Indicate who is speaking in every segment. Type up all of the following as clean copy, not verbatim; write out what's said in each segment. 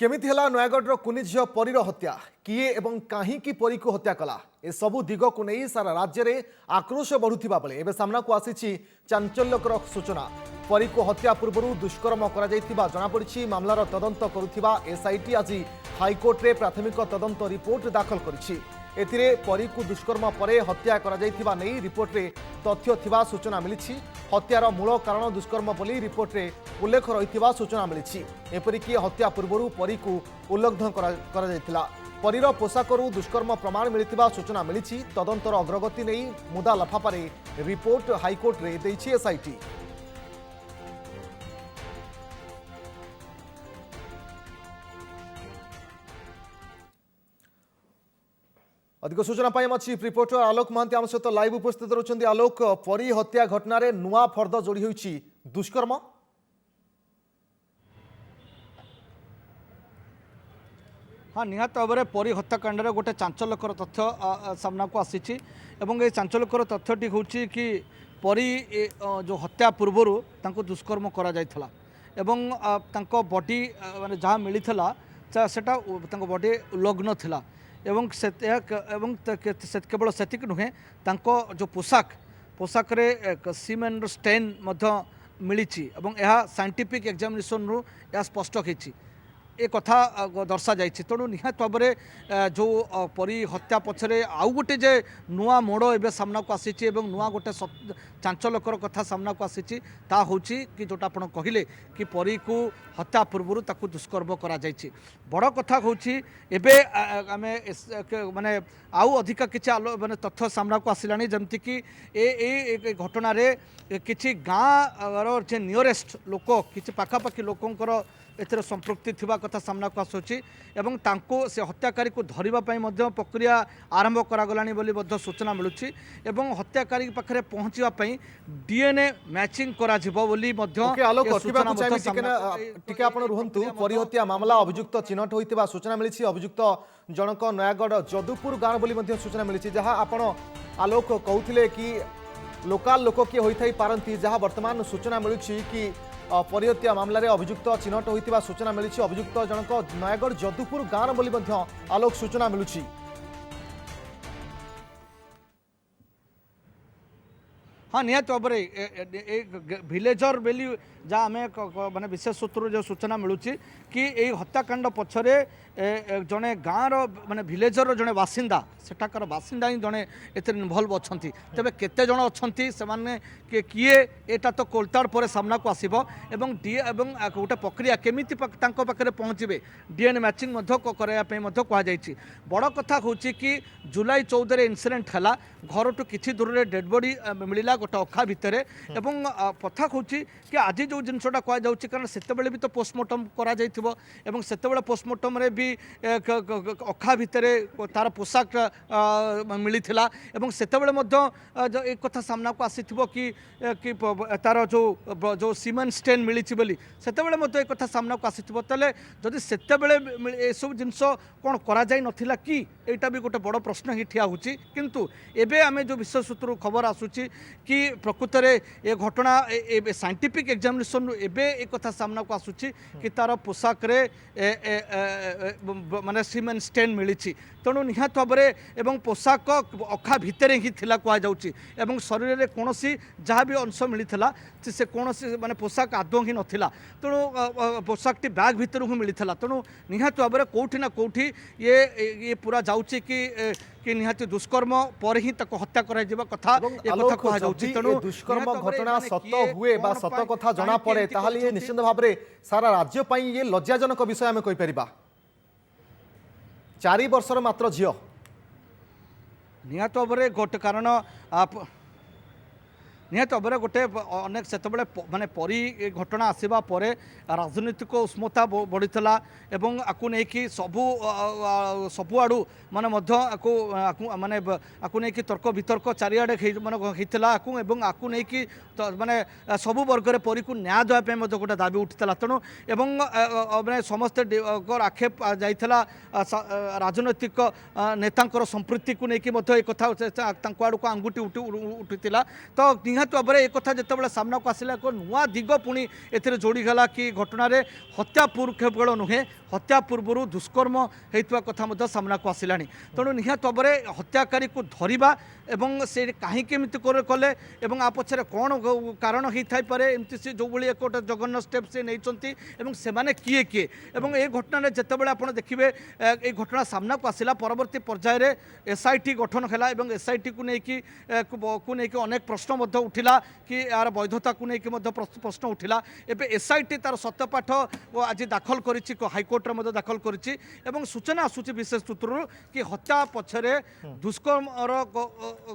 Speaker 1: केमिति हला नयागढ़ कुनी झील परीर हत्या किए एवं कहीं परी को हत्या कला ए सबु दिग को नहीं सारा राज्य में आक्रोश बढ़ुवा बेले एवं सामना को आसी चांचल्यकर सूचना परी को हत्या पूर्व दुष्कर्म जनापड़ी मामलार तदंत करुवा एसआईटी आज हाइकोर्ट रे प्राथमिक तदंत रिपोर्ट दाखल करिछि। एथिरे परी को दुष्कर्म परे हत्या करा जायथिबा नै रिपोर्ट रे तथ्य थिबा सूचना मिलिछि। हत्यार मूल कारण दुष्कर्म बोली रिपोर्ट रे उल्लेख रहिथिबा सूचना मिलिछि। एपरिकी हत्या पूर्व परी को उल्लंघन करा जायथिला। परीर पोशाकरू दुष्कर्म प्रमाण मिलिथिबा सूचना मिलिछि। तदंतर अग्रगति नै मुदा लफापारे रिपोर्ट हाइकोर्ट रे दैछि एसआईटी। अधिक सूचना चीफ रिपोर्टर आलोक महांती आम सहित लाइव उपस्थित रही। आलोक, परी हत्या घटन नुआ फर्द जोड़ी होइछि दुष्कर्म।
Speaker 2: हाँ, निहत भाव में परी हत्याकांड गोटे चांचल्यकर तथ्य सामना को आसी चांचल्यकर तथ्यटी हूँ कि परी जो हत्या पूर्व दुष्कर्म करा जायथला एवं बॉडी माने जहाँ मिलता सेटा बॉडी उल्लग्न थिला एवं केवल सेतिक नुहे जो पोशाक रे सीमेन स्टेन मिली यह साइंटिफिक एग्जामिनेशन रु यह स्पष्ट होती ए कथा दर्शा जाइए। तेणु निहत भाव में जो परी हत्या पछरे आउ गोटे जे नुआ मोड़ एवं सामना को आसी नुआ गोटे चांचल्यकर कथा सामना को आसी हूँ कि जोटा आप कहले कि परी को हत्या पूर्व ताकू दुष्कर्म करा जाइए। बड़ कथा हूँ एवं माने आउ अधिक किसी माने तथ्य सामना को आसलानी जमती कि ए घटना किसी गाँव जे नियरेस्ट लोक किसी पाखापाखि लोकंकर एथर संपृक्ति थिबा कथा सामना को आसुची एवं तांको से हत्याकारी को धरिबा पई मध्य प्रक्रिया आरंभ करागलानी बोली मध्य सूचना मिलुची एवं हत्याकारी पाखरे पहुंचीबा पई डीएनए मैचिंग करा जिवो बोली मध्य
Speaker 1: आलोक टिके आपण रुहंतु। परी हत्या मामला अभियुक्त चिन्हट होइतिबा सूचना मिलिछि। अभियुक्त जनक नयागढ़ जदुपुर गाँव बोली मध्य सूचना मिलिछि। जहाँ आपण आलोक कहउथिले कि लोकल लोक किए होइथाई पारंती जहाँ वर्तमान सूचना मिलुछि कि परी हत्या मामला रे अभियुक्त चिन्हट होइतिबा सूचना मिलिछि। अभियुक्त जनक नयागढ़ जदुपुर गाँव बोली मध्य आलोक सूचना मिलुछि।
Speaker 2: हाँ, निहत भाव में भिलेजर बेली जहाँ आम माने विशेष सूत्र जो सूचना मिलूँ कि ये हत्याकांड पछरे जड़े गाँव माने भिलेजर जड़े बासिंदा सेठाकर बासिंदा ही जड़े एथे इनवल्व अच्छा तेज केते जण अच्छा से किए एटा तो कोलताड़ पर सामना को आसब एवं गोटे प्रक्रिया केमिति पाखे पहुँचे डीएनए मैचिंग कहुई। बड़ कथा हूँ कि जुलाई 14 इनसीडेंट है घर टू किसी दूर में डेड बॉडी मिलला गोटे अखा भितर एवं कथा हूँ कि आज जो जिनसा कहु कारण से भी तो पोस्टमार्टम करा से पोस्टमार्टम रे भी अखा भितर तार पोशाक मिलता से एक कथा सामना को आसी कि तार जो सीमेन स्टेन मिली से एक कथा सामना को आसी जदि से सब जिनस कौन करा जाई नथिला कि एटा भी गोटे बड़ प्रश्न ही ठिया होची। किंतु एबे आमे जो विश्व सूत्र खबर आसुची कि प्रकृत में ये घटना साइंटिफिक एग्जामिनेशन एबे एक कथा सामना को आसुची कि तार पोशाक रे माने सीमेन स्टेन मिली। तेणु निहत भाव में एवं पोशाक अखा भितर ही थिला कह जाउची एवं शरीर में कौन जहाँ भी अंश मिलता से कौन माने पोशाक आदौ ही नथिला। तेणु पोशाकटी बैग भितर ही मिलता। तेणु निहत भाव में कौटी ना कौटी ये पूरा जाउची कि निहाती दुष्कर्म पर ही तक हत्या करा जिबा कथा कह जाउची। तेणु
Speaker 1: दुष्कर्म घटना सत हुए बा सत कथा जना पड़े ताहले ये निश्चित भाव में सारा राज्य पई ये लज्जाजनक विषय आमे कहि परिबा। 4 वर्षर मात्र झियो
Speaker 2: निहत भाव में गोटे कारण निहत भाव में गोटे अनेक से माने परी घटना आसवा पर राजनीतिक उष्मता बढ़ीला एवं आपको नहीं सबुआड़ू माने माने आपको नहीं तर्क वितर्क चारिआडे माने होता आपको नहीं माने सबु वर्ग में परी को न्याय देवाई गोटे दाबी उठीला। तेणु एवं माने समस्ते आक्षेप जाइला राजनैतिक नेता संपृक्ति को लेकिन एक कथा आड़ू आंगुठी उठीला। तो निहाती भाव में एक कथा जिते सामना को आसला एक नुआ दिग पुणी ए जोड़ीगला कि घटन हत्या पूर्व केवल नुहे हत्या पूर्व दुष्कर्म होता कथा सामना को आसला तेणु निहाती भाव में हत्याकारी को धरवा एवं से कहीं कले आ पछरे कौन कारण होता पारे एमती से जो भाई एक जघन्य स्टेप से नहीं से किए किए एवं ये घटना जिते आप देखिए ये घटना सामना को आसला परवर्ती पर्यायर एसआईटी गठन है एसआईटी को लेकिन अनेक प्रश्न उठिला कि यार वैधता को लेकिन प्रश्न उठिला एवं एसआईटी तार सत्यपाठ आज दाखल करिछि हाइकोर्ट में दाखल करिछि एवं सूचना आसूची विशेष सूत्र कि हत्या पछरे दुष्कर्म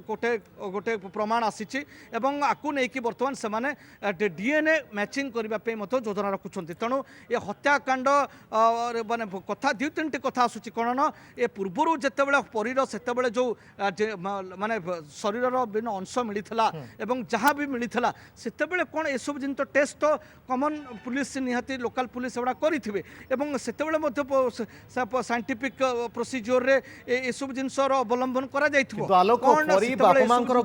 Speaker 2: गोटे गोटे प्रमाण आसी एवं आपको लेकिन बर्तमान से डीएनए मैचिंग करने योजना रखुंट तेणु ये हत्याकांड माने कथा दु तीन कथा आसूची कौन ना ये पूर्वर जितेबाला परीर से जो माने शरीर विभिन्न अंश मिलता एवं जहाँ भी मिलता से कौन ये सब जिन टेस्ट तो कमन पुलिस निहाती लोकल पुलिस एवं करेंगे साइंटिफिक प्रोसीजर रे ये सब जिनस अवलंबन करा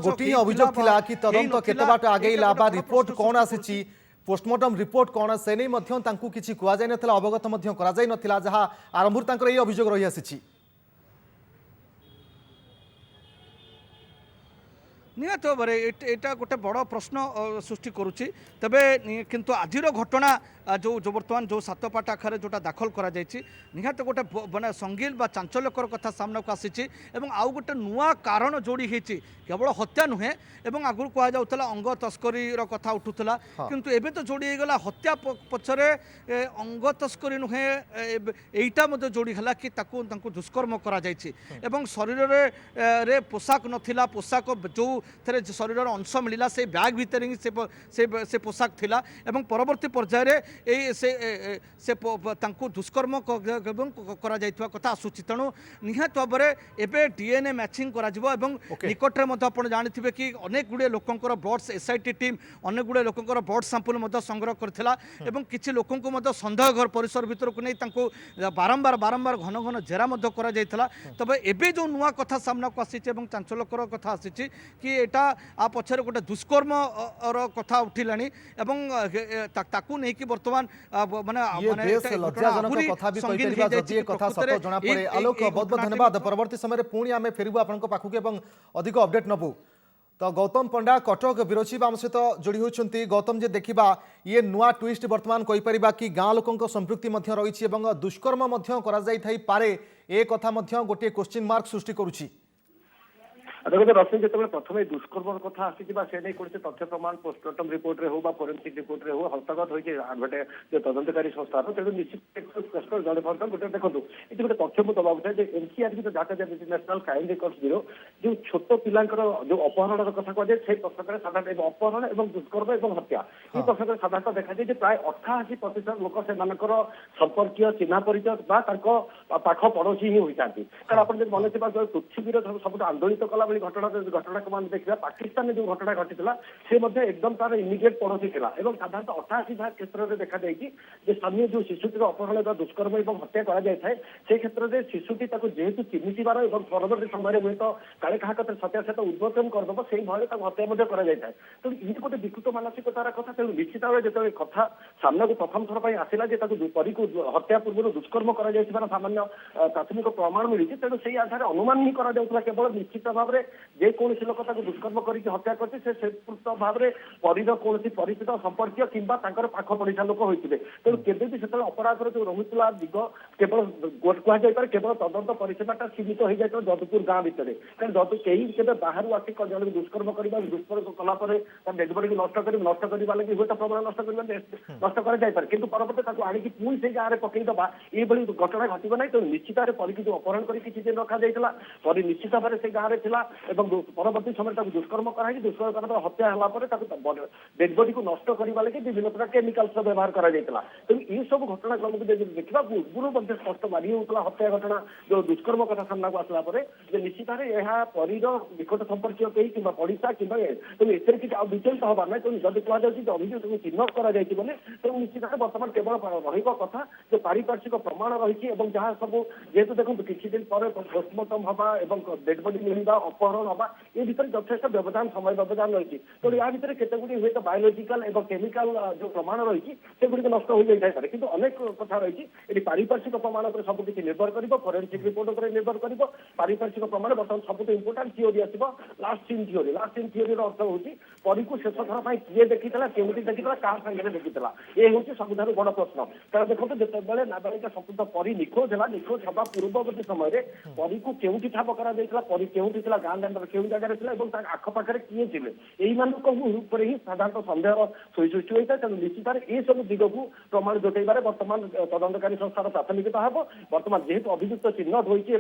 Speaker 1: गोटे अभियोग थिला कि तदंत केते बाट आगेला बा रिपोर्ट कौन आसी पोस्टमार्टम रिपोर्ट कौन से नहीं किसी कहुई ना अवगत करा जहाँ आरंभ तांकर ये अभियोग रही आसी
Speaker 2: निहत भाव में यहाँ गोटे बड़ प्रश्न सृष्टि करुच्ची तेबे किंतु आजिर घटना जो जो बर्तमान जो सातपाट आखिर जोटा दाखल करा निहत गोटे माने संगीन बा चांचल्यकर कथा सामना को आसी आउ गोटे नुआ कारण जोड़ी होती केवल हत्या नुहे एवं आगुरी कहुला अंग तस्करी कथा उठूला किंतु एबे तो जोड़ी गला हत्या पछरे अंग तस्करी नुहे एटा जोड़ी है कि दुष्कर्म करा एवं शरीर रे पोशाक नथिला पोशाक जो थे शरीर अंश मिला से बैग भितर ही से पोशाक थिला एवं परवर्ती पर्यायर से दुष्कर्म कथा आसूची तेणु निहत भाव में एवं डीएनए मैचिंग करा निकटरे आप जानते कि अनेक गुड़े लोकंर ब्लड एसआईटी टीम अनेक गुड़े लोकंर ब्लड सैंपल संग्रह करथिला एवं किछि लोकंको संदेह घर परिसर भीतर को नहीं बारंबार बारंबार घन घन जेरा करा जायथिला तबे एबे जो नुआ कथा सामना को आसी चांचल्यकर कथा आसी कि एटा आ पछरे गोटे दुष्कर्म कथा उठिलानी एवं ताकू नहीं कि वर्तमान माने
Speaker 1: लज्जाजनक कथा भी कहि परिबा जदि ए कथा सत जणा पड़े आलोक बहुत बहुत धन्यवाद परवर्ती समय पुणी आमे फेरबु आपनक पाखु एवं अधिक अपडेट नबु तो गौतम पंडा कटक विरोची आम सहित जोड़ी होती गौतम जे देखा ये नुआ ट्विस्ट बर्तमान कहीपर कि गाँ लोकों संपृक्ति रही दुष्कर्म पारे ए कथा गोटे क्वेश्चन मार्क सृष्टि करुच्ची
Speaker 3: देखो रश्मि जो प्रथम दुष्कर्म कथा आसी से कौन तथ्य प्रमाण पोस्टमार्टम रिपोर्ट रे हो फोरेंसिक रिपोर्ट रे हो हस्तगत होती आडभर्टाइज जो तदंतकारी संस्था तेणु निश्चित स्पष्ट जड़े गोटे देखो ये गोटे तथ्य मुझे दबाक चाहे एनसीआरबी जो data national crime records bureau जो छोट पिलांकर जो अपहरण कथा कहुए से प्रसंग में साधारण अपहरण और दुष्कर्म और हत्या ये प्रसंग में साधारण देखा जाए प्राय 88% लोक से संपर्क चिन्ह परिचय पाख पड़ोशी ही होता है कारण आप मन थी पृथ्वी सब आंदोलित कला घटना को देखा पाकिस्तान में जो घटना घटी से एकदम तार इमिडिएट पड़ोसी था और साधारण 88 क्षेत्र में देखा जाए स्थानीय जो शिशुटी अपहरण दुष्कर्म और हत्या कराए से क्षेत्र में शिशुटी जेहेतु चिन्हिबार और परवर्ती समय हुए तो काले क्या सत्यासत उद्घाटन करदेव से भय हत्या कराए तेणु ये गोटे विकृत मानसिकतार कथा तेणु निश्चित भाव जो कथा सामना को प्रथम थर पर आसला परी को हत्या पूर्व दुष्कर्म कर सामान्य प्राथमिक प्रमाण मिली तेणु से आधार अनुमान ही केवल निश्चित भाव में जेकोसी लोक दुष्कर्म करके हत्या करते भाव में परीर कौन परिचित संपर्क किंबा पाख पड़िशा लोक होते तेणु केवे भी से अपराधर जो रोला दिग केवल कहुए केवल तदंत परिसीमाटा सीमित हो जाए जदुपुर गाँ भितर कारण कहीं केवल बाहर आसिक जन दुष्कर्म करवा दुष्कर्म कलापर डेड बडी नष्ट करवा लगे हुए प्रमाण नष्ट कराए कि परवर्ती आणिकी पुणी से गाँव में पकईदबा ये घटना घटना ना तो निश्चित भाव परी जो अपहरण कर किसी दिन रखा जाता परी निश्चित भाव से गाँव में था परवर्ती समय दुष्कर्म कराई दुष्कर्म कर हत्या है डेड बडी को नष्ट करवा लगे विभिन्न प्रकार केमिकाल्स व्यवहार करा तेणु ये सब घटनाक्रम को देखा पूर्व स्पष्ट मारी होता हत्या घटना जो दुष्कर्म कथा सामना को आसला निश्चित भाव यह परीर निकट संपर्क कई कि पड़िशा कि तेणु एस विचलित हबार ना तेणु जब कहुई अभियोग चिन्ह कराई तेणु निश्चित भाव बर्तमान केवल रहा जो पारिपार्श्विक प्रमाण रही जहाँ सब जेहेतु देखो किसी दिन पर पोस्टमार्टम हवा डेड बडी मिलवा अपहरण हवा ए भितर यथेष्ट व्यवधान समय व्यवधान रही तेणु या भितर केतगुड़ी हुए बायोलोजिकल और केमिकल जो प्रमाण रही सेगुड़ी नष्ट हो जाए कि अनेक कथा रही ये पारिपार्श्विक प्रमाण पर सबकि निर्भर कर फोरेनसिक रिपोर्ट पर निर्भर कर पारिपार्श्विक प्रमाण बर्तमान सब इंपोर्टाट थीओरी आस लास्ट सीन थीओरी अर्थ हूँ परी को शेष थर पर किए देखी केमी देखी क्या सागर देखी ये हूँ सबुठ बड़ प्रश्न कारण देखो जिते नाबालिका संपुक्त परी निखोज है निखोज हवा पूर्ववर्ती समय परी को केउठी ठाप करा परी केउठी गाँ दाण्डर केउ जगह आखपाखे किए थे यही ही साधारण सन्देह सृष्टि होता है तेणु निश्चित ये सब दिग को प्रमाण जुटाइबार बर्तमान तदंतकारी संस्थार प्राथमिकता हम बर्तमान जेहेतु अभियुक्त चिन्हट होती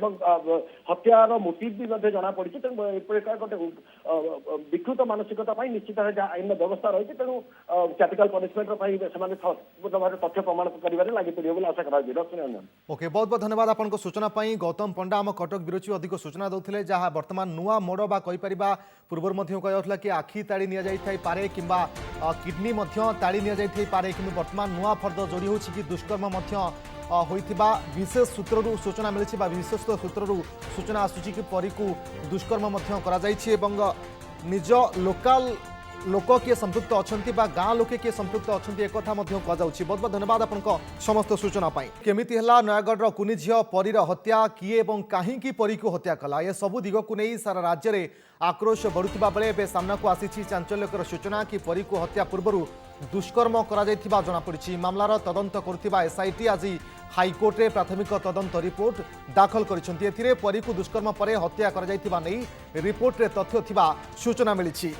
Speaker 3: हत्यार मोटिव भी जना पड़ी तेणु एक गोटे विकृत मानसिकता निश्चित भाव आईन व्यवस्था रही तेणु कैपिटल पनिशमेंट तथ्य प्रमाण कर लगी पड़े आशा कर
Speaker 1: ओके बहुत बहुत धन्यवाद आपको सूचना पाई गौतम पंडा आम कटक बिरोची अधिक सूचना दौले जहाँ बर्तमान नुआ मोड़ बा पूर्वर कहला कि आखि ताड़ी नि पारे कि किडनी ताड़ी नि पारे कि बर्तमान नुआ फर्द जोड़ी हो दुष्कर्म होइथिबा विशेष सूत्ररू सूचना मिली विशेष सूत्ररू सूचना आसूची कि परी को दुष्कर्म करा जाइछि एवं निज लोकाल लोक किए संपृक्त अच्छा गाँ लोके किए संपृक्त अच्छा एक कह बहुत बहुत धन्यवाद आपको समस्त सूचना पाई केमिति हला नयागढ़ कुनी झील परीर हत्या किए एवं कहीं परी को हत्या कला ये सबू दिग को नहीं सारा राज्य में आक्रोश बढ़ुवा बेले एवं सामना को आसी चांचल्यकर सूचना कि परी को हत्या पूर्व दुष्कर्म करा जनापड़ी मामलार तदंत करुवा एसआईटी आज हाइकोर्ट में प्राथमिक तदंत रिपोर्ट दाखल कर परी को दुष्कर्म पर हत्या कर रिपोर्ट में तथ्य थिबा सूचना मिली।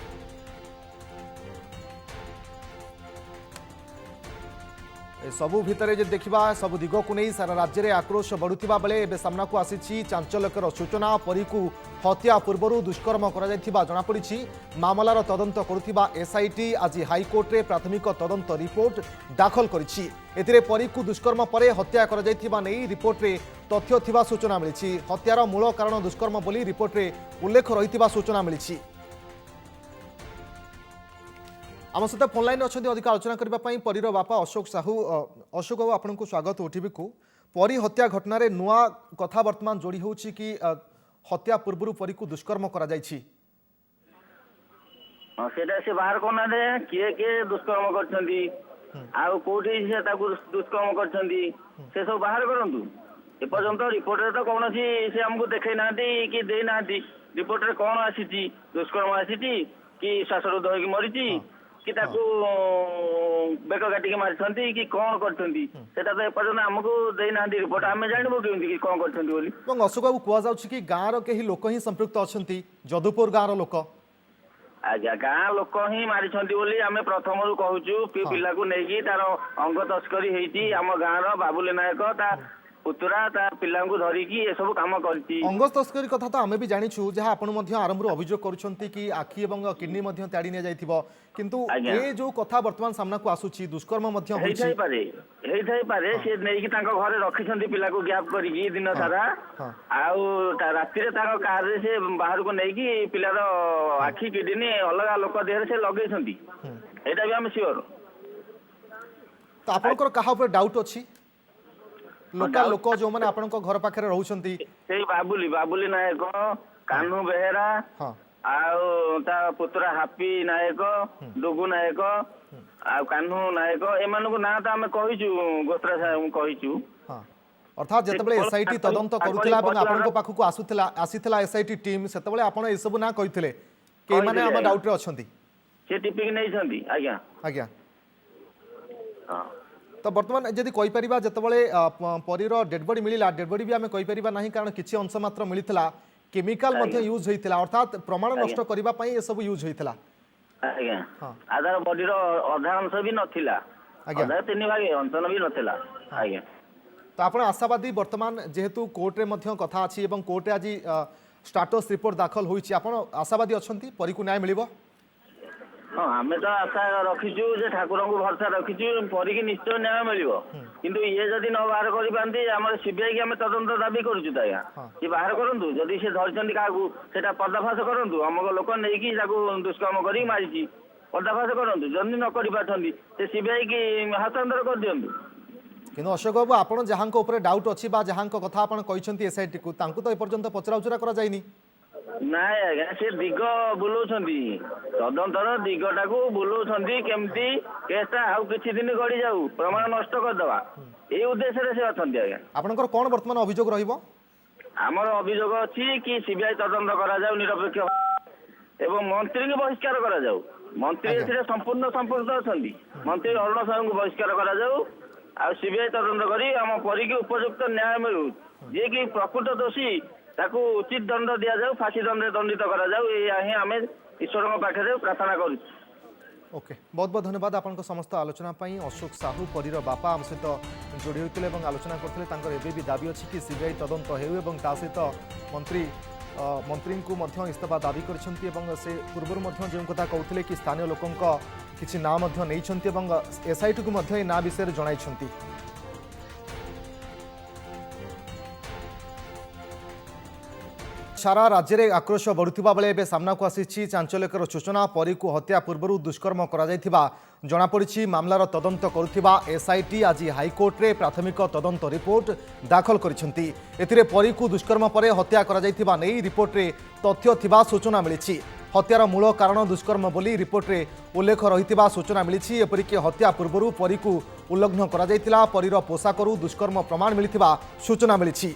Speaker 1: सबु भितर जे देखा सबु दिग को नहीं सारा राज्य में आक्रोश बढ़ुवा बेले एवं सामना को आसी चांचल्यकर सूचना परी को हत्या पूर्व दुष्कर्म करा जनापड़ी मामलार तदंत करुवा एसआईटी आज हाइकोर्ट में प्राथमिक तदंत रिपोर्ट दाखल कर परी को दुष्कर्म पर हत्या कर रिपोर्ट में तथ्य थिबा सूचना मिली हत्यार मूल कारण दुष्कर्म बोली रिपोर्ट में उल्लेख रही सूचना मिली। आम सहित फोन लाइन अच्छा अधिक आलोचना करने परीर बापा अशोक साहू अशोक बाबू आपको स्वागत ओटीवी को परी हत्या घटन नुआ कथा वर्तमान जोड़ी हो कि हत्या पूर्व परी को दुष्कर्म करा
Speaker 4: से बाहर करना किए किए दुष्कर्म करछंदी आउ कोठी से ताकू दुष्कर्म करछंदी से सब बाहर करंतु ए पर्यंत रिपोर्ट रे तो कौन से हमको देखै नांती कि दे नांती रिपोर्ट रे कौन आसीची दुष्कर्म आसीची कि श्वासरुद्ध होई मरिची कि ताकू बेक काटिके मारिछंती कि कौन करछंती सेटा तो ए पर्यंत हमको दे नांती रिपोर्ट हमें जानबो केंती कि कौन करछंती बोली
Speaker 1: এবং अशोक बाबू कुआ जाउछि कि गाँव केही लोक ही संपृक्त अछंती जदुपुर गाँव लोक
Speaker 4: आज्ञा गाँ लोक ही मारिछंती बोली आमे प्रथम रु कहूछु पिला को नेकी तार अंग तस्करी हेची आम गाँव बाबुली नायक ता पुतुरा ता पिला को धरिकी ए सब काम करती
Speaker 1: अंग तस्करी कथा तो आमे भी जानिछु जहाँ आपण मध्य आरंभ अभियोग करुछंती कि आखि एवं किडनी मध्य ताड़ी नि जाइथिबो किंतु ए जो कथा वर्तमान सामना को आसुची दुष्कर्म मध्य होछि
Speaker 4: हेइ थाई पारे से नेकी तांको घरे रखिछंती पिला को गैप करिकी दिन सारा आउ राति रे तांको कार रे से बाहर को नेकी पिलार आखि किडनी अलग लोक देहरे से लगेछंती एटा भी हम श्योर
Speaker 1: तो आपनकर कहा ऊपर डाउट अछि लोकल लोक जो माने आपनकर घर पाखरे रहउछंती
Speaker 4: सेई बाबुली नायक कान्हू बेहेरा आउ ता पुत्र हापी नायक डुगु नायक आ कान्हू नायक एमानको ना तो आमे कहिचु गोत्रा साहेब कहिचु
Speaker 1: अर्थात जेतबेले एसआईटी तदंत करुथिला एवं आपनक पाखकु आसीथिला एसआईटी टीम सेतबेले आपण ए सब ना कहिथिले के माने हम डाउट रे अछंती
Speaker 4: से टिपिक नै छंती आज्ञा
Speaker 1: आज्ञा तो बर्तमान जदि कहि परिबा जेतबेले परीर डेड बॉडी मिलिला डेड बॉडी भी आमे कहि परिबा नाही कारण किछि अंश मात्र मिलिथिला केमिकल मध्ये यूज होइथिला अर्थात प्रमाण नष्ट करिबा पई ए सब यूज होइथिला
Speaker 4: आज्ञा आधार बॉडी रो आधा अंश भी नथिला आधा तीन भाग अंश भी नथिला आज्ञा
Speaker 1: तो आपण आशावादी वर्तमान जेहेतु कोर्ट रे मध्ये कथा अछि एवं कोर्ट रे आज स्टेटस रिपोर्ट दाखल होइछि आपण आशावादी अछंती परी को न्याय मिलिबो
Speaker 4: हाँ आमे तो आशा रखीचु जे ठाकुर को भरसा रखीचु परी की निश्चय न्याय मिलिबो किंतु ये जदि न बाहर करि पांती हमर सीबीआई के हमें तदंत दाबी करूछु ताया ये बाहर करंतु जदि से धरचंदी काकू सेटा पर्दाफाश करंतु हमको लोक नै की जाकू दुष्कर्म करी मारिची पर्दाफाश करंतु जदि न करि पाछंदी से सीबीआई की हस्तांतर कर दियंतु
Speaker 1: किंतु अशोक बाबू आपण जहां ऊपर डाउट अछि बा जहां कथा आपण कहिसंती एसआईटी को तांकु तो ए पर्यंत पचरा उचरा करा जायनी
Speaker 4: ନାଇଁ ଆଜ୍ଞା ସେ ଦିଗ ବୁଲଉଛନ୍ତି ତଦନ୍ତର ଦିଗଟାକୁ ବୁଲଉଛନ୍ତି କେମିତି କେସଟା ଆଉ କିଛି ଦିନ ଗଡି ଯାଉ ପ୍ରମାଣ ନଷ୍ଟ କରିଦେବା ଏଇ ଉଦ୍ଦେଶ୍ୟରେ ସେ ଅଛନ୍ତି ଆଜ୍ଞା।
Speaker 1: ଆପଣଙ୍କର କ'ଣ ବର୍ତ୍ତମାନ ଅଭିଯୋଗ ରହିବ?
Speaker 4: ଆମର ଅଭିଯୋଗ ଅଛି କି ସିବିଆଇ ତଦନ୍ତ କରାଯାଉ ନିରପେକ୍ଷ ଏବଂ ମନ୍ତ୍ରୀଙ୍କୁ ବହିଷ୍କାର କରାଯାଉ। ମନ୍ତ୍ରୀ
Speaker 1: ଆଜ୍ଞା।
Speaker 4: ଏଥିରେ ସମ୍ପୂର୍ଣ୍ଣ ସମ୍ପୃକ୍ତ ଅଛନ୍ତି। ମନ୍ତ୍ରୀ ଅରୁଣ ସାହୁଙ୍କୁ ବହିଷ୍କାର କରାଯାଉ ଆଉ ସିବିଆଇ ତଦନ୍ତ କରି ଆମ ପରୀକି ଉପଯୁକ୍ତ ନ୍ୟାୟ ମିଳୁ ଯିଏକି ପ୍ରକୃତ ଦୋଷୀ ତାକୁ ଉଚିତ ଦଣ୍ଡ ଦିଆଯାଉ ଫାଶୀ ଦଣ୍ଡରେ ଦଣ୍ଡିତ କରାଯାଉ ଏହା ହିଁ ଆମେ ଈଶ୍ୱରଙ୍କ ପାଖରେ ପ୍ରାର୍ଥନା କରୁଛୁ।
Speaker 1: ओके बहुत बहुत धन्यवाद आपन समस्त आलोचना अशोक साहू परीर बापा आम सहित जोड़ी होते आलोचना करते भी दाबी अच्छी कि सीबीआई तदंत हो सहित मंत्री को इस्तीफा दाबी कर पूर्व जो कथा कहते कि स्थानीय लोकों किसी ना एसआईटी को ना विषय जन। सारा राज्य में आक्रोश बढ़ुवा बेले एवं सामना को आसी चांचल्यकर सूचना परी को हत्या पूर्व दुष्कर्म जनापड़ी मामलार तदंत करुवा एसआईटी आज हाइकोर्ट रे प्राथमिक तदंत रिपोर्ट दाखल कर परी को दुष्कर्म पर हत्या नहीं रिपोर्ट रे तथ्य थिबा सूचना मिली। हत्यार मूल कारण दुष्कर्म बोली रिपोर्ट रे उल्लेख रही सूचना मिली। एपरिक हत्या पूर्व परी को उल्लंघन करा परीर पोशाकरू दुष्कर्म प्रमाण मिलता सूचना मिली।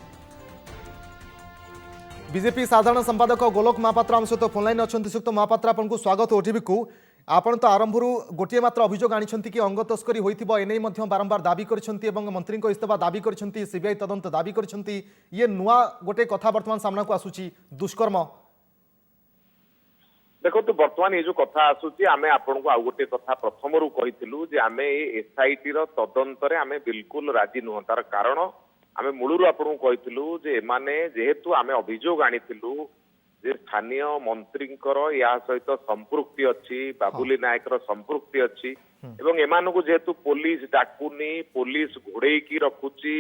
Speaker 1: बीजेपी साधारण संपादक गोलोक महापात्र आम सहित फोनलाइन अच्छा श्रीयुक्त महापात्र आपको स्वागत ओटीवी को। आपण तो आरंभ गोटे मात्र अभियोग आनी कि अंग तस्करी होता एने बारंबार दाबी कर मंत्री इस्तीफा दाबी कर सीबीआई तदंत दाबी कर ये नुआ गोटे कथा बर्तमान सामना को आसूची दुष्कर्म।
Speaker 5: देखो तो बर्तमान ये जो कथा आसूची आमे आपन को आ गोटे कथा प्रथम रु कहितलु जे आमे एसआईटी रो तदंत रे आमे बिल्कुल राजी नुह। तार कारण आमे मूलरू आपन को कहितलु जे एमाने जेहेतु आमे अभियोग आनिथिलु जे स्थानीय मंत्रींकर या सहित संपृक्ति अछि बाबुली नायक रो संपृक्ति अछि एवं एमान को जेहेतु पुलिस डाकुनी पुलिस घोड़े की रखुची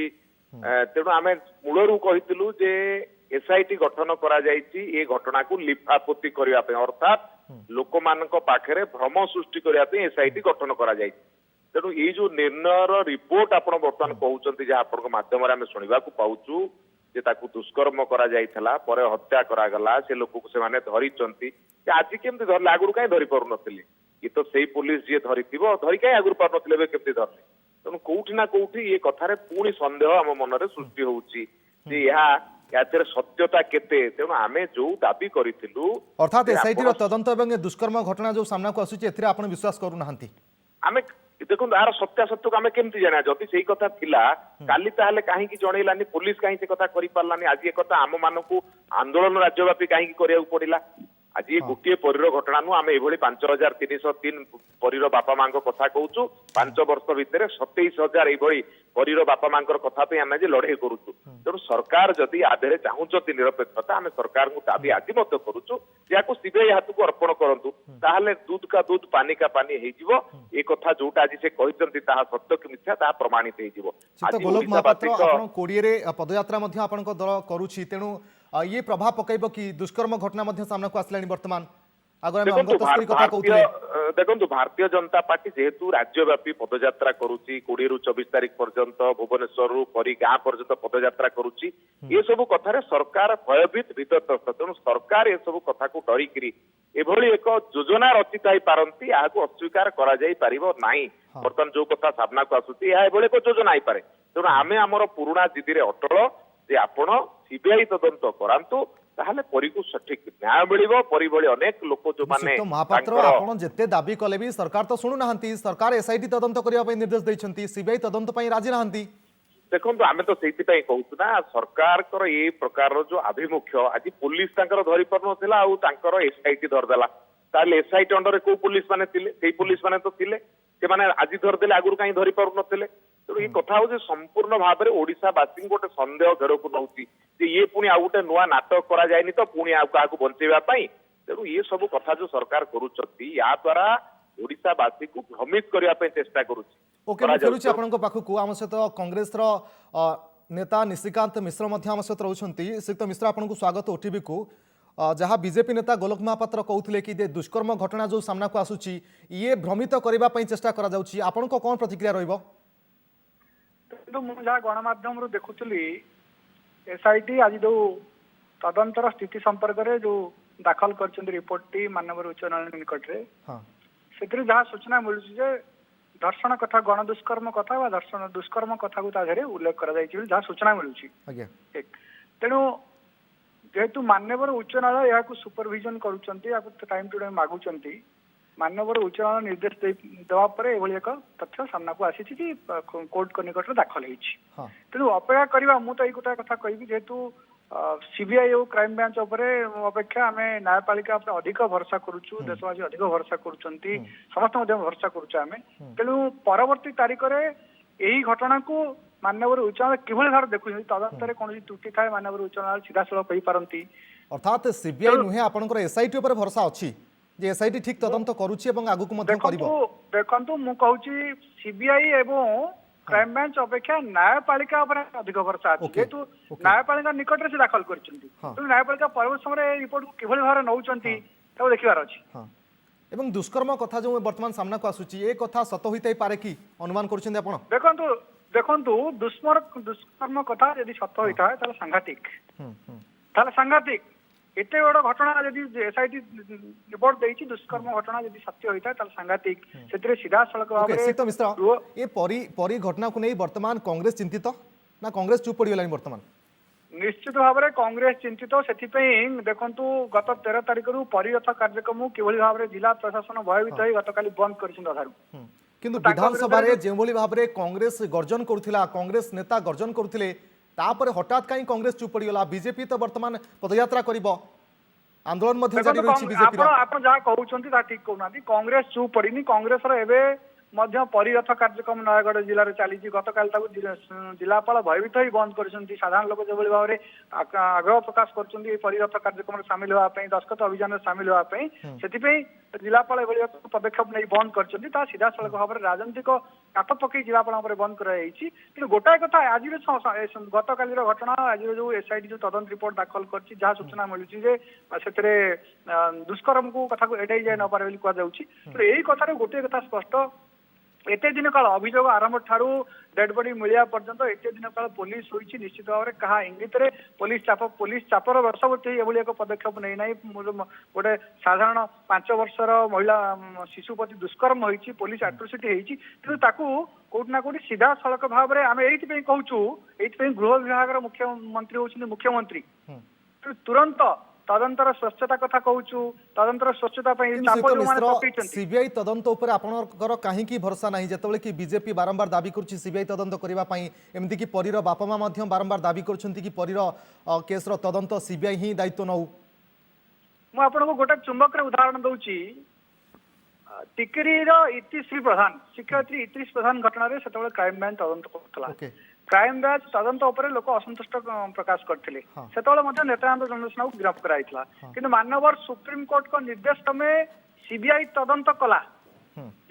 Speaker 5: तेणु आमे मूलरू कहितलु जे एसआईटी गठन करा जायछि ए घटना को लिफापोती करिया पे अर्थात लोक मानक पाखरे भ्रम सृष्टि करिया पे एसआईटी गठन करा जायछि। तेणु ये जो निर्णयर रिपोर्ट आपण बर्तमान कहउचंती जे आपण माध्यम रे आमे सुनिबा को पाउचु जे ताकू दुष्कर्म करा जायथला परे हत्या करा गला से लोक को से माने धरिचंती जे आज केमती धरले आगुर काई धरि पारु नथिले ये तो सेही पुलिस जे धरिथिबो धरि काई आगुर पारु नथिले बे केमती धरले। तेणु कोउठी ना कोउठी ये कथारे पुणी संदेह आम मनरे सृष्टि होउची जे यातिर सत्यता केते। तेणु आमे जो दाबी करिथिलु
Speaker 1: अर्थात एसआईटी रो तदंत एवं दुष्कर्म घटना जो सामना को आसूची एथिरे आपण विश्वास करू नाहंती।
Speaker 5: आमे देखो यार सत्यासत्य को आमे केमती जाना जदि सेही कथा थिला काली ताहले काहे की जणैलानी पुलिस काहे से कथा करि पारलानी आज ये कथा आम मानकू आंदोलन राज्यव्यापी काहे की करिया पड़िला। आज ये गोटे परीर घटना नु आमे एभली 5303 परीर बापा मां कथा कहूचु 5 वर्ष भितर 27000 एभली परीर बापा मां कथा पे आमे जे लड़ाई करूचु। तेणु सरकार जदि आधेरे चाहूचती निरपेक्षता आमे सरकार को दाबी आज मत करूचु याकू सीबीआई हाथ को अर्पण करंतु ताहले दूध का दूध पानी का पानी हे जीवो। ए कथा जोटा आज से कहिसंती ताहा सत्य कि मिथ्या ताहा प्रमाणित हे जीवो।
Speaker 1: आज गोलोक महापात्र आपण कोडिये रे पदयात्रा मध्ये आपणको दल करूची तेणु ये प्रभाव पकैबो कि दुष्कर्म घटना मध्ये सामना को आसलानी वर्तमान अगर हम अंग तस्करी कथा कहउतले
Speaker 5: देखो भारतीय जनता पार्टी जेहेतु राज्यव्यापी पदयात्रा करूची 20 रु 24 तारिख पर्यंत भुवनेश्वर रु परी गाँ पर्यंत पदयात्रा करूची ये सब कथारे सरकार भयभीत भीतरस्त। तेणु सरकार ये सब कथा को डरिकरी एभली एक योजना रचि थाई पारंती याकू अस्वीकार करा जाई परिबो नाही। बर्तमान जो कथा सामना को आसुची या एभली एक योजना आई पारे। तेणु आमे हमर पुराना जिदी रे अटल जे आपण सीबीआई तदंत करांतु ताहले परी को सठिक न्याय मिलिबो। परी भली अनेक लोक जो माने
Speaker 1: महापात्र आपण जेते दाबी कले भी सरकार तो सुनु नाहंती। सरकार एसआईटी तदंत करिया पई निर्देश दैछंती सीबीआई तदंत पई राजी नाहंती।
Speaker 5: देखो आमे तो सेति पई कहउछु ना सरकार कर ये प्रकार जो आभिमुख्य आज पुलिस तांकर धरि परनो थिला आ तांकर एसआईटी धर देला ताले एसआईटी अंडर को पुलिस माने थिले सेही पुलिस माने तो थिले से माने आज धर देले आगुर काई धरि परनो थिले। तो ये कथा हो संपूर्ण भाव में ओडिशावासी गोटे सन्देह घेर को नौची ये पुणी आ गोटे नुआ नाटक करा जायनि तो पुणी आ क्या बंचेवा पाई। तेणु ये सब कथा जो सरकार करुछथि या द्वारा ओडिशावासी को भ्रमित करिया पे चेष्टा करुछि।
Speaker 1: ओके मैं फेरुछि आपनको पाखकु आम सहित कांग्रेस रो नेता निशिकांत मिश्र मध्य आम सहित रहउछंती। श्रीयुक्त मिश्र आपनको स्वागत ओटीवी को। जहाँ बीजेपी नेता गोलोक महापात्र कहते कि दुष्कर्म घटना जो सामना को आसूची ये भ्रमित करबा पई चेष्टा करा जाउछि आपनको कोन प्रतिक्रिया रहइबो?
Speaker 6: तो मुझे गणमाध्यम देखुली एसआईटी आज जो तदंतर स्थिति संपर्क में जो दाखल कर रिपोर्ट टी माननीय उच्च न्यायालय निकट में
Speaker 1: हाँ
Speaker 6: से जहाँ सूचना मिलूँ जे धर्षण कथा गण दुष्कर्म कथा व धर्षण दुष्कर्म कथा को ताधरे उल्लेख कर जहाँ सूचना मिलूँ
Speaker 1: आज्ञा
Speaker 6: तेणु जेहेतु मान्यवर उच्च न्यायालय यहाँ सुपरविजन करुँच टाइम टू टाइम मागुंट मान्यवर उच्च न्यायालय निर्देश देवा पर एभली एक तथ्य सामना को आसी कि कोर्ट निकट में दाखल होती
Speaker 1: हाँ
Speaker 6: तेणु अपेक्षा करवा मुझे तो गोटे कथा कहि जेहेतु सीबीआई और क्राइम ब्रांच अपेक्षा आम न्यायपालिका अधिक भरसा करुचु देशवासी अधिक भरसा करुँच समस्त भरसा करुचे आम तेणु परवर्ती तारीख में यही घटना को मान्यवर उच्च न्यायालय किभली भाव देखुं तदंतर कौन त्रुटि थाए मान्यवर उच्च न्यायालय सीधासलख कही पारती
Speaker 1: अर्थात सीबीआई नुहे आपनकर एसआईटी ऊपर भरोसा अछि जे एसआईटी ठीक तदंत करूची एवं आगु को मध्यम करिवो
Speaker 6: देखंतु मु कहूची सीबीआई एवं क्राइम ब्रांच अपेक्षा न्यायपालिका अधिक भरसा अछि जेतु न्यायपालिका निकट रे से दाखल करछंती तो न्यायपालिका परवर्ती समय रिपोर्ट को किभली भाव नउचंती ताको देखिबार अछि
Speaker 1: हाँ एवं दुष्कर्म कथा जो वर्तमान सामना को आसुची ए कथा सत होइतै पारे कि अनुमान करछंती आपण
Speaker 6: देखंतु देखंतु दुष्कर्म कथा यदि सत होइता है ताले सांघातिक एते बड़ घटना यदि एसआईटी रिपोर्ट देछि दुष्कर्म घटना यदि सत्य होइता ताले सांघातिक सेतिरे सीधा सड़क भाबरे
Speaker 1: सीत मिश्र ए परी घटना को नहीं वर्तमान कांग्रेस चिंतित ना कांग्रेस चुप पड़ी गलानी वर्तमान
Speaker 6: निश्चित भाव में कांग्रेस चिंतित से देखंतु गत 13 तारिख रु परिरथ कार्यक्रम किभली भाव में जिला प्रशासन भयभीत हो गतकाली बंद कर
Speaker 1: किंतु विधानसभा रे जेभली भाव में कांग्रेस गर्जन करुथिला कांग्रेस नेता गर्जन करुथिले तापर हठात कहीं कांग्रेस चुप पड़ी गला बीजेपी तो वर्तमान पदयात्रा करिवो आंदोलन मध्य जारी रहिछि बीजेपी
Speaker 6: आपण जहा कहउछंती ता ठीक कहउनाती कांग्रेस चुप पड़ीनी कांग्रेस रो एबे मध्य परिरथ कार्यक्रम नयगढ़ जिले में चली गतकाल जिलापाल भयभीत ही बंद कर साधारण लोक जो भाव में आग्रह प्रकाश कर परिरथ कार्यक्रम सामिल होगापी दस्खत अभियान सामिल होगापी से जिलापाल एभली पदक्षेप नहीं बंद कर सीधा सड़क भाव में राजनीतिक काट पकई जिलापाल बंद कर गोटाए कथा आज गतकाल घटना आज जो एसआईटी जो तदंत रिपोर्ट दाखल कर जहाँ सूचना मिलूँ से दुष्कर्म को कथा को एड़ाई जाए नपारे कहुच्छी यही कथार गोटे कथा स्पष्ट एते दिन काल अभियोग आरंभ ठारू डेड बॉडी मिलिया पर्यंत एते दिन काल पुलिस होइछि निश्चित भाव में कहा इंगित रे पुलिस चापर वर्षवर्ती एभली एक पदक्षेप नहीं ना गोटे साधारण 5 वर्षर महिला शिशु प्रति दुष्कर्म होइछि पुलिस एट्रोसिटी होइछि किंतु ताकू कोट ना कोटी सीधा सड़क भाव में आम एइथि कहूछु एइथि गृह विभाग मुख्यमंत्री होउछिन मुख्यमंत्री तुरंत तदंतर स्वच्छता कथा कहूछु तदंतर स्वच्छता
Speaker 1: सीबीआई तदंत उपर आपनकर काहेकि भरोसा नहीं जेतबेले कि बीजेपी बारंबार दाबी करछि सीबीआई तदंत करबा पई एमति कि परीर बापा मां मध्यम बारंबार दाबी करछन्ति कि परीर केस रो तदंत सीबीआई ही दायित्व नउ
Speaker 6: मु आपनको गोटे चुंबक रे उदाहरण दउछि टिकरी रो इतिश्री प्रधान शिक्षयित्री इतिश्री प्रधान घटना रे सेतबेले क्राइम ब्रांच तदंत करथला क्राइम ब्रांच तदंत उपर लोक असंतुष्ट प्रकाश करथिले सेतबेले नेत्रानंद चंद्रसेना को गिरफ्त कराइथला किंतु मानवर सुप्रीम कोर्ट को निर्देश में सीबीआई तदंत कला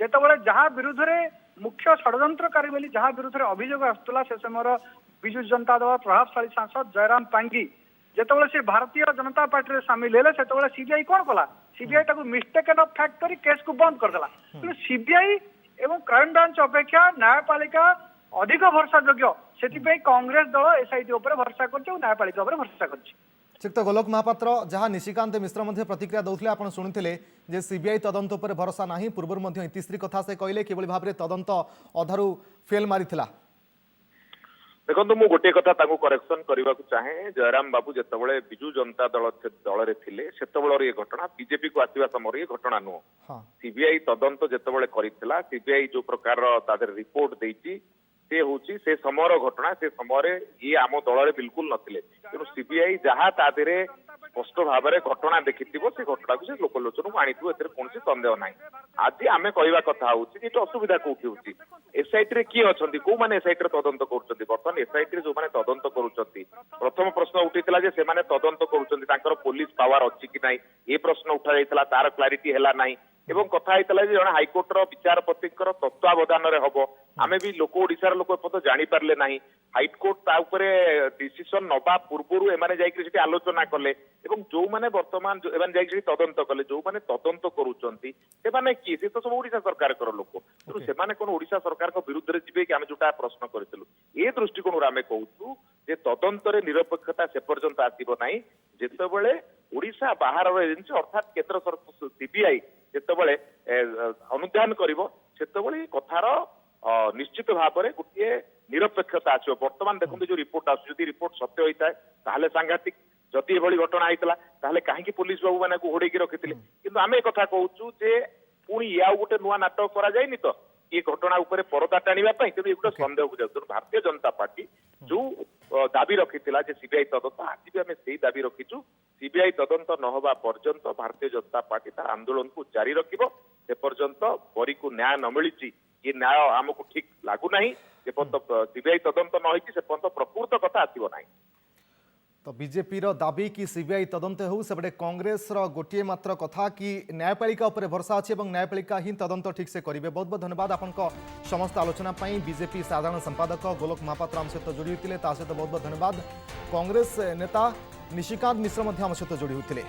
Speaker 6: जेतबेले जहाँ विरुद्ध रे मुख्य षड्यंत्रकारी बोली जहाँ विरुद्ध रे अभियोग आसुला से समय विजु जनता दल प्रभावशाली सांसद जयराम पांगी जेतबेले से भारतीय जनता पार्टी रे शामिल हेले सेतबेले सीबीआई कौन कला सीबीआई ताको मिस्टेकन ऑफ फैक्ट करी केस को बंद कर देला किंतु सीबीआई एवं क्राइम ब्रांच अपेक्षा न्यायपालिका अधिक भरसा योग्य से कांग्रेस दल एसआईटी उपर भरसा कर न्यायपालिका उपर भरसा कर
Speaker 1: श्रीयुक्त गोलोक महापात्र जहाँ निशिकांत मिश्र मध्य प्रतिक्रिया दौले आप शुणुते जे सीबीआई तदंत उपर भरोसा नहीं पूर्व इतिश्री कथा से कहले किभली भाव में तदंत अधारू फेल मारी
Speaker 5: देखो मु गोटे कथा करेक्शन करने को चाहे जयराम बाबू जितेबाला विजु जनता दल दल थे से घटना बीजेपी को आसवा समय ये घटना नुह सीबीआई तदंत जितेबाला करितला सीबीआई जो प्रकार रिपोर्ट देती से होची से समय घटना से समय ये आम दल बिल्कुल नथिले तेणु सीबीआई जहाँ तादे स्पष्ट भाव में घटना देखी से घटना को लोकलोचन को आनी कौन सन्देह ना आज आम कहवा कथा होची असुविधा कौटी होची एसआईटी किए अच्छा कौ मैंने एसआईटी तदंत कर बर्तमान एसआईटी जो मैंने तदंत कर प्रथम प्रश्न उठा से तदंत कर पुलिस पावर अच्छी कि ना ये प्रश्न उठा जाता तार क्लारिटी है ना एवं कथा जन हाइकोर्टर विचारपति तत्वावधान हम आम भी लोक ओडिशार लोक एपर्यंत जानी पारे ना हाइकोर्ट डिसीजन नवा पूर्व एमाने जाइए आलोचना कले जो मैंने बर्तमान तदंत कले जो मैंने तदंत करुँच किए सी तो सब ओडिशा सरकार लोक तेणु से कौन ओडिशा सरकार विरुद्ध में जी कि आम जो प्रश्न करूँ ए दृष्टिकोण आम कहूँ जे तदंत निरपेक्षता से पर्यंत आसब ना ଯେତେବେଳେ ओडिशा बाहर एजेन्सी अर्थात केंद्र सरकार सीबीआई ଯେତେବେଳେ ଅନୁଧ୍ୟାନ କରିବ ସେତେବେଳେ କଥାର ନିଶ୍ଚିତ ଭାବରେ ଗୋଟିଏ ନିରପେକ୍ଷତା ଆସିବ। ବର୍ତ୍ତମାନ ଦେଖନ୍ତୁ ଯୋଉ ରିପୋର୍ଟ ଆସୁଛି, ଯଦି ରିପୋର୍ଟ ସତ୍ୟ ହୋଇଥାଏ ତାହେଲେ ସାଂଘାତିକ, ଯଦି ଏଭଳି ଘଟଣା ହେଇଥିଲା ତାହେଲେ କାହିଁକି ପୋଲିସ ବାବୁ ମାନଙ୍କୁ ଘୋଡେଇକି ରଖିଥିଲେ। କିନ୍ତୁ ଆମେ ଏ କଥା କହୁଛୁ ଯେ ପୁଣି ଇଏ ଆଉ ଗୋଟେ ନୂଆ ନାଟକ କରାଯାଇନି ତ ये घटना उपरे परदा टाणिबा पई, तेणु एक सन्देह को जाऊ। भारतीय जनता पार्टी जो दाबी रखिथिला जे सीबीआई तदंत, आज भी आमे सेही दाबी रखिछु। सीबीआई तदंत न होबा पर्यंत भारतीय जनता पार्टी तार आंदोलन को जारी रखिबो से पर्यंत परी को न्याय न मिलिछि, ये न्याय हमको ठीक लागू नाही। जे पर्यंत सीबीआई तदंत न होइछि से पर्यंत प्रकृत कथा आसीबो नाही।
Speaker 1: तो बीजेपी रो दाबी कि सीबीआई तदंत हो, सेपटे कांग्रेस रो गोटे मात्र कथा कि न्यायपालिका उपर भरसा अच्छे और न्यायपालिका ही तदंत ठीक से करेंगे। बहुत बहुत धन्यवाद आपण समस्त आलोचना पाई। बीजेपी साधारण संपादक गोलोक महापात्र आम सहित जोड़ी होते, सहित बहुत बहुत धन्यवाद। कांग्रेस नेता निशिकांत मिश्र आम सहित जोड़ी होते।